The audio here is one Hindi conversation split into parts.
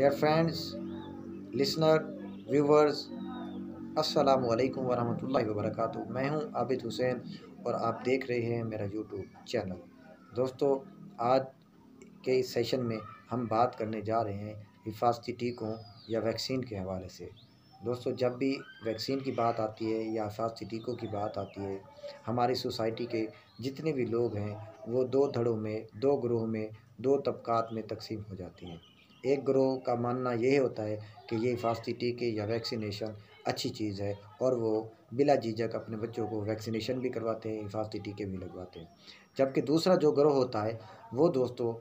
डियर फ्रेंड्स, लिसनर, व्यूवर्स, अस्सलाम वालेकुम वरहमतुल्लाहि वबरकातुहू। मैं हूं आबिद हुसैन और आप देख रहे हैं मेरा यूट्यूब चैनल। दोस्तों, आज के इस सेशन में हम बात करने जा रहे हैं हिफाजती टीकों या वैक्सीन के हवाले से। दोस्तों, जब भी वैक्सीन की बात आती है या हिफाजती टीकों की बात आती है, हमारी सोसाइटी के जितने भी लोग हैं वो दो धड़ों में, दो ग्रोह में, दो तबकात में तकसीम हो जाती हैं। एक ग्रोह का मानना यही होता है कि ये हिफाजती टीके या वैक्सीनेशन अच्छी चीज़ है और वो बिला झिझक अपने बच्चों को वैक्सीनेशन भी करवाते हैं, हिफाजती टीके भी लगवाते हैं। जबकि दूसरा जो ग्रोह होता है वो दोस्तों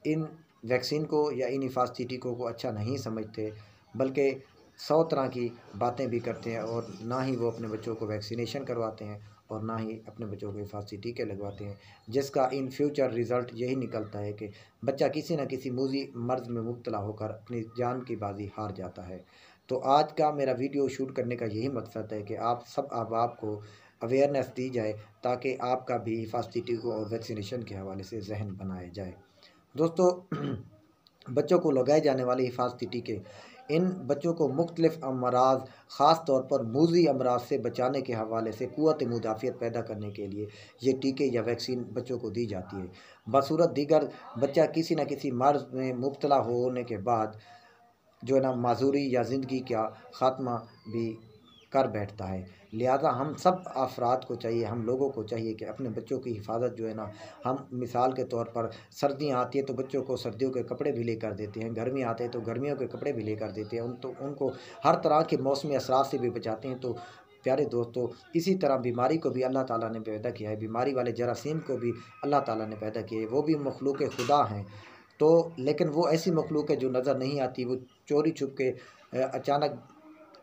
इन वैक्सीन को या इन हिफाजती टीकों को अच्छा नहीं समझते, बल्कि 100 तरह की बातें भी करते हैं और ना ही वो अपने बच्चों को वैक्सीनेशन करवाते हैं और ना ही अपने बच्चों को हिफाजती टीके लगवाते हैं, जिसका इन फ्यूचर रिज़ल्ट यही निकलता है कि बच्चा किसी न किसी मूजी मर्ज़ में मुब्तला होकर अपनी जान की बाजी हार जाता है। तो आज का मेरा वीडियो शूट करने का यही मकसद है कि आप सब अहबाब को अवेयरनेस दी जाए ताकि आपका भी हिफाजती टीकों और वैक्सीनेशन के हवाले से जहन बनाया जाए। दोस्तों, बच्चों को लगाए जाने वाले हिफाजती टीके इन बच्चों को मुख्तलिफ अमराज, ख़ास तौर पर मूजी अमराज से बचाने के हवाले से क़ुव्वत मुदाफ़ियत पैदा करने के लिए ये टीके या वैक्सीन बच्चों को दी जाती है। बसूरत दीगर बच्चा किसी न किसी मर्ज़ में मुब्तला होने के बाद जो है ना माजूरी या ज़िंदगी का ख़ात्मा भी कर बैठता है। लिहाजा हम सब अफराद को चाहिए, हम लोगों को चाहिए कि अपने बच्चों की हिफाजत जो है ना, हम मिसाल के तौर पर सर्दियाँ आती है तो बच्चों को सर्दियों के कपड़े भी लेकर देते हैं, गर्मी आते हैं तो गर्मियों के कपड़े भी लेकर देते हैं, उनको हर तरह के मौसमी असरात से भी बचाते हैं। तो प्यारे दोस्तों, इसी तरह बीमारी को भी अल्लाह ताला ने पैदा किया है, बीमारी वाले जरासीम को भी अल्लाह ताला ने पैदा किया है। वो भी मखलूक खुदा हैं, तो लेकिन वो ऐसी मखलूक है जो नज़र नहीं आती, वो चोरी छुप के अचानक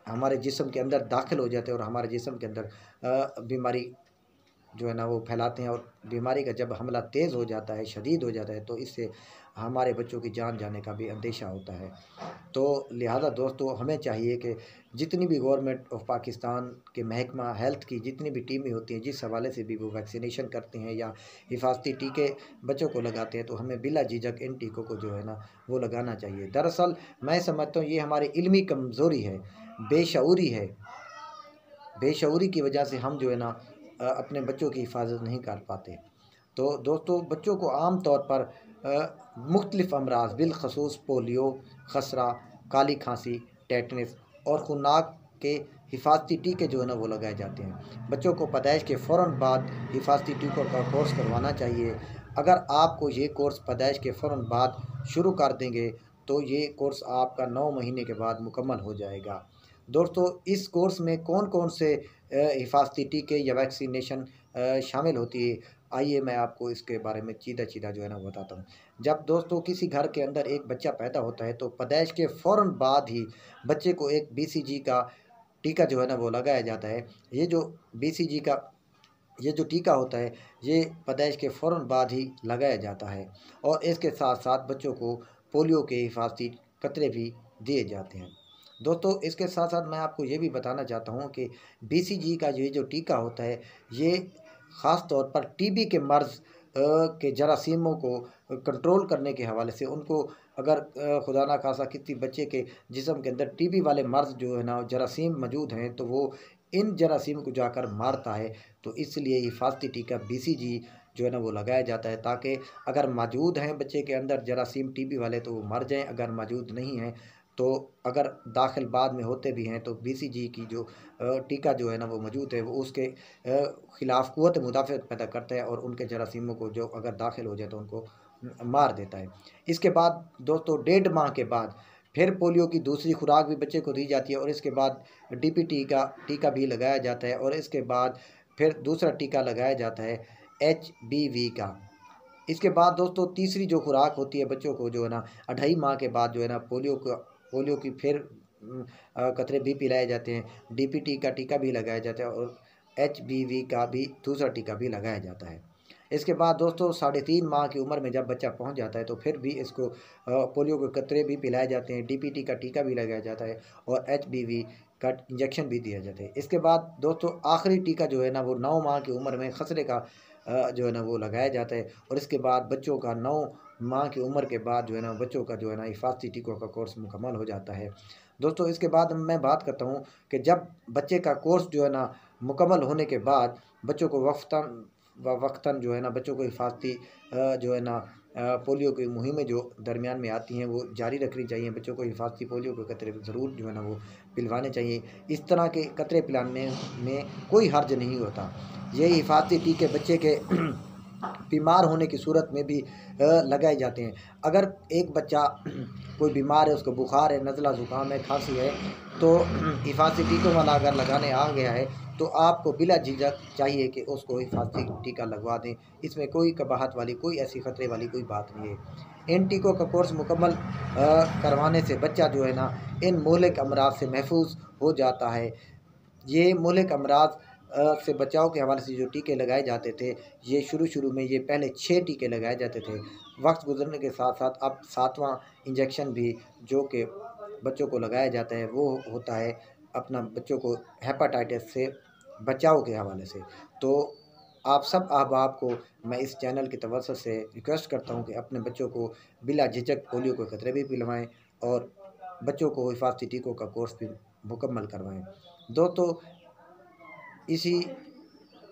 हमारे जिस्म के अंदर दाखिल हो जाते हैं और हमारे जिस्म के अंदर बीमारी जो है ना वो फैलाते हैं। और बीमारी का जब हमला तेज़ हो जाता है, शदीद हो जाता है, तो इससे हमारे बच्चों की जान जाने का भी अंदेशा होता है। तो लिहाजा दोस्तों, हमें चाहिए कि जितनी भी गवर्नमेंट ऑफ पाकिस्तान के महकमा हेल्थ की जितनी भी टीमें होती हैं, जिस हवाले से भी वो वैक्सीनेशन करते हैं या हिफाजती टीके बच्चों को लगाते हैं, तो हमें बिला झिझक इन टीकों को जो है ना वो लगाना चाहिए। दरअसल मैं समझता हूँ ये हमारी इल्मी कमज़ोरी है, बेशऊरी है। बेशऊरी की वजह से हम जो है ना अपने बच्चों की हिफाजत नहीं कर पाते। तो दोस्तों, बच्चों को आम तौर पर मुख्तलिफ़ अमराज बिलखसूस पोलियो, खसरा, काली खांसी, टेटनस और खुरनाक के हिफाजती टीके जो है ना वो लगाए जाते हैं। बच्चों को पैदाइश के फ़ौरन बाद हिफाजती टीकों का कोर्स करवाना चाहिए। अगर आपको ये कोर्स पैदाइश के फ़ौरन बाद शुरू कर देंगे तो ये कोर्स आपका 9 महीने के बाद मुकम्मल हो जाएगा। दोस्तों, इस कोर्स में कौन कौन से हिफाजती टीके या वैक्सीनेशन शामिल होती है, आइए मैं आपको इसके बारे में सीधा जो है ना बताता हूँ। जब दोस्तों किसी घर के अंदर एक बच्चा पैदा होता है तो पैदाइश के फ़ौरन बाद ही बच्चे को एक BCG का टीका जो है ना वो लगाया जाता है। ये जो BCG का ये जो टीका होता है ये पैदाइश के फ़ौरन बाद ही लगाया जाता है और इसके साथ साथ बच्चों को पोलियो के हिफाजती कतरे भी दिए जाते हैं। दोस्तों, इसके साथ साथ मैं आपको ये भी बताना चाहता हूँ कि BCG का ये जो टीका होता है ये ख़ास तौर पर TB के मर्ज़ के जरासीमों को कंट्रोल करने के हवाले से, उनको अगर खुदा ना खासा किसी बच्चे के जिस्म के अंदर TB वाले मर्ज़ जो है ना जरासीम मौजूद हैं तो वो इन जरासीम को जाकर मारता है। तो इसलिए हिफाजती टीका BCG जो है ना वो लगाया जाता है ताकि अगर मौजूद हैं बच्चे के अंदर जरासीम TB वाले तो वो मर जाएँ, अगर मौजूद नहीं हैं तो अगर दाखिल बाद में होते भी हैं तो BCG की जो टीका जो है ना वो मौजूद है वो उसके ख़िलाफ़ क़ुव्वत मुदाफ़अत पैदा करता है और उनके जरासीमों को जो अगर दाखिल हो जाए तो उनको मार देता है। इसके बाद दोस्तों 1.5 माह के बाद फिर पोलियो की दूसरी खुराक भी बच्चे को दी जाती है और इसके बाद DPT का टीका भी लगाया जाता है और इसके बाद फिर दूसरा टीका लगाया जाता है HBV का। इसके बाद दोस्तों तीसरी जो खुराक होती है बच्चों को जो है ना 2.5 माह के बाद जो है ना पोलियो की फिर कतरे भी पिलाए जाते हैं, DPT का टीका भी लगाया जाता है और HBV का भी दूसरा टीका भी लगाया जाता है। इसके बाद दोस्तों 3.5 माह की उम्र में जब बच्चा पहुंच जाता है तो फिर भी इसको पोलियो के कतरे भी पिलाए जाते हैं, DPT का टीका भी लगाया जाता है और HBV का इंजेक्शन भी दिया जाता है। इसके बाद दोस्तों आखिरी टीका जो है ना वो 9 माह की उम्र में खसरे का जो है ना वो लगाया जाता है और इसके बाद बच्चों का 9 माह की उम्र के बाद जो है ना बच्चों का जो है ना हिफाजती टीकों का कोर्स मुकम्मल हो जाता है। दोस्तों इसके बाद मैं बात करता हूँ कि जब बच्चे का कोर्स जो है ना मुकम्मल होने के बाद बच्चों को वक्तन जो है ना बच्चों को हिफाजती जो है ना पोलियो की मुहिमें जो दरमियान में आती हैं वो जारी रखनी चाहिए। बच्चों को हिफाजती पोलियो के कतरे ज़रूर जो है ना वो पिलवाने चाहिए। इस तरह के कतरे पिलाने में कोई हर्ज नहीं होता। ये हिफाजती टीके बच्चे के बीमार होने की सूरत में भी लगाए जाते हैं। अगर एक बच्चा कोई बीमार है, उसको बुखार है, नज़ला ज़ुकाम है, खांसी है, तो हिफाजती टीकों वाला अगर लगाने आ गया है तो आपको बिला झिझक चाहिए कि उसको हिफाजती टीका लगवा दें। इसमें कोई कबाहत वाली, कोई ऐसी ख़तरे वाली कोई बात नहीं है। इन टीकों का कोर्स मुकम्मल करवाने से बच्चा जो है ना इन मुहलिक अमराज से महफूज हो जाता है। ये मुहलिक अमराज से बचाव के हवाले से जो टीके लगाए जाते थे, ये शुरू में ये पहले 6 टीके लगाए जाते थे। वक्त गुजरने के साथ साथ अब 7वां इंजेक्शन भी जो कि बच्चों को लगाया जाता है वो होता है अपना बच्चों को हेपाटाइटिस से बचाव के हवाले से। तो आप सब अहबाब को मैं इस चैनल की तवज्जो से रिक्वेस्ट करता हूँ कि अपने बच्चों को बिला झिझक पोलियो के खतरे भी पिलवाएँ और बच्चों को हिफाजती टीकों का कोर्स भी मुकम्मल करवाएँ। दोस्तों इसी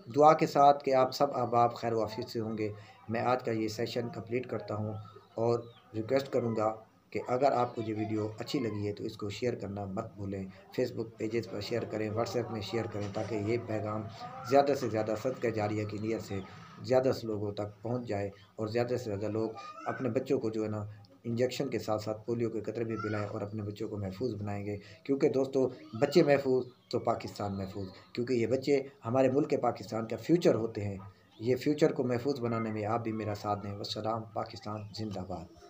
दुआ के साथ कि आप सब अहबाब खैर वाफियत से होंगे, मैं आज का ये सेशन कंप्लीट करता हूँ और रिक्वेस्ट करूँगा कि अगर आपको ये वीडियो अच्छी लगी है तो इसको शेयर करना मत भूलें। फेसबुक पेजेस पर शेयर करें, व्हाट्सएप में शेयर करें, ताकि ये पैगाम ज़्यादा से ज़्यादा सदका जारिया की नीयत से ज़्यादा से लोगों तक पहुँच जाए और ज़्यादा से ज़्यादा लोग अपने बच्चों को जो है ना इंजेक्शन के साथ साथ पोलियो के कतरे भी पिलाएँ और अपने बच्चों को महफूज बनाएंगे। क्योंकि दोस्तों बच्चे महफूज तो पाकिस्तान महफूज, क्योंकि ये बच्चे हमारे मुल्क के पाकिस्तान का फ्यूचर होते हैं। ये फ्यूचर को महफूज बनाने में आप भी मेरा साथ दें। वस्सलाम, पाकिस्तान जिंदाबाद।